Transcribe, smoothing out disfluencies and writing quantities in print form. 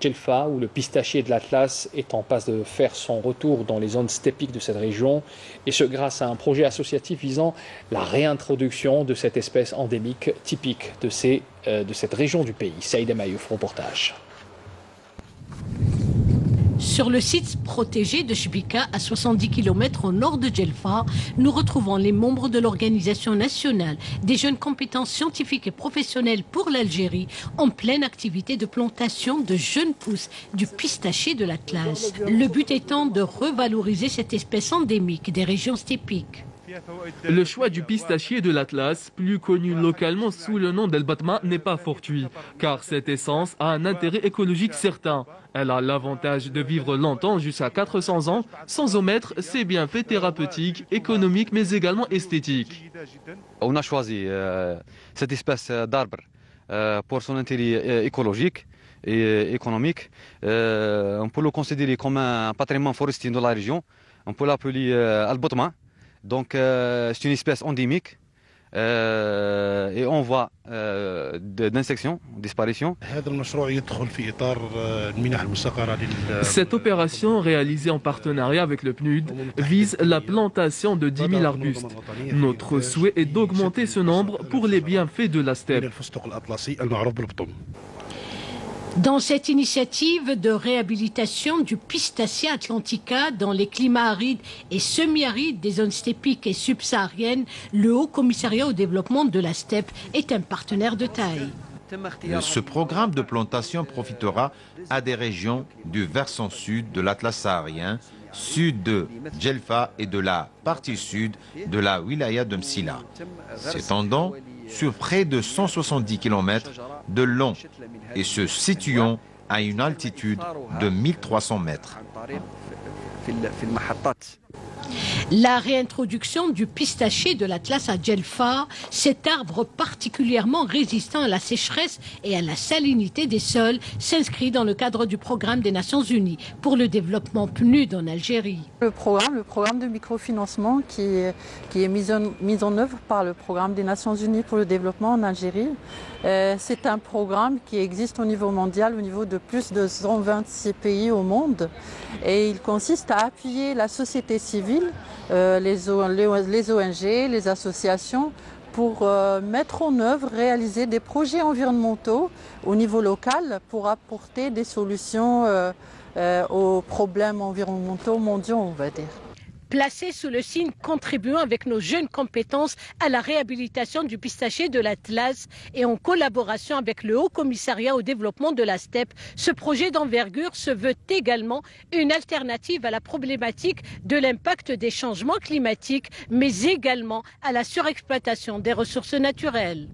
Djelfa, où le pistachier de l'Atlas est en passe de faire son retour dans les zones steppiques de cette région, et ce grâce à un projet associatif visant la réintroduction de cette espèce endémique typique de cette région du pays. Saïd Mayouf, reportage. Sur le site protégé de Chbika, à 70 km au nord de Djelfa, nous retrouvons les membres de l'Organisation nationale des jeunes compétences scientifiques et professionnelles pour l'Algérie en pleine activité de plantation de jeunes pousses du pistachier de l'Atlas. Le but étant de revaloriser cette espèce endémique des régions steppiques. Le choix du pistachier de l'Atlas, plus connu localement sous le nom d'El-Batma, n'est pas fortuit, car cette essence a un intérêt écologique certain. Elle a l'avantage de vivre longtemps, jusqu'à 400 ans, sans omettre ses bienfaits thérapeutiques, économiques, mais également esthétiques. On a choisi cette espèce d'arbre pour son intérêt écologique et économique. On peut le considérer comme un patrimoine forestier de la région. On peut l'appeler Al-Batma. Donc c'est une espèce endémique et on voit d'insection, disparition. Cette opération réalisée en partenariat avec le PNUD vise la plantation de 10 000 arbustes. Notre souhait est d'augmenter ce nombre pour les bienfaits de la steppe. Dans cette initiative de réhabilitation du Pistacia atlantica dans les climats arides et semi-arides des zones steppiques et subsahariennes, le Haut Commissariat au développement de la steppe est un partenaire de taille. Ce programme de plantation profitera à des régions du versant sud de l'Atlas saharien, sud de Djelfa et de la partie sud de la wilaya de Msila, s'étendant sur près de 170 km de long et se situant à une altitude de 1300 mètres. La réintroduction du pistachier de l'Atlas à Djelfa, cet arbre particulièrement résistant à la sécheresse et à la salinité des sols, s'inscrit dans le cadre du programme des Nations Unies pour le développement PNUD en Algérie. Le programme de microfinancement qui est mis en œuvre par le programme des Nations Unies pour le développement en Algérie, c'est un programme qui existe au niveau mondial, au niveau de plus de 126 pays au monde, et il consiste à appuyer la société civile, les ONG, les associations, pour mettre en œuvre, réaliser des projets environnementaux au niveau local pour apporter des solutions aux problèmes environnementaux mondiaux, on va dire. Placés sous le signe contribuant avec nos jeunes compétences à la réhabilitation du pistachier de l'Atlas et en collaboration avec le Haut Commissariat au développement de la steppe, ce projet d'envergure se veut également une alternative à la problématique de l'impact des changements climatiques, mais également à la surexploitation des ressources naturelles.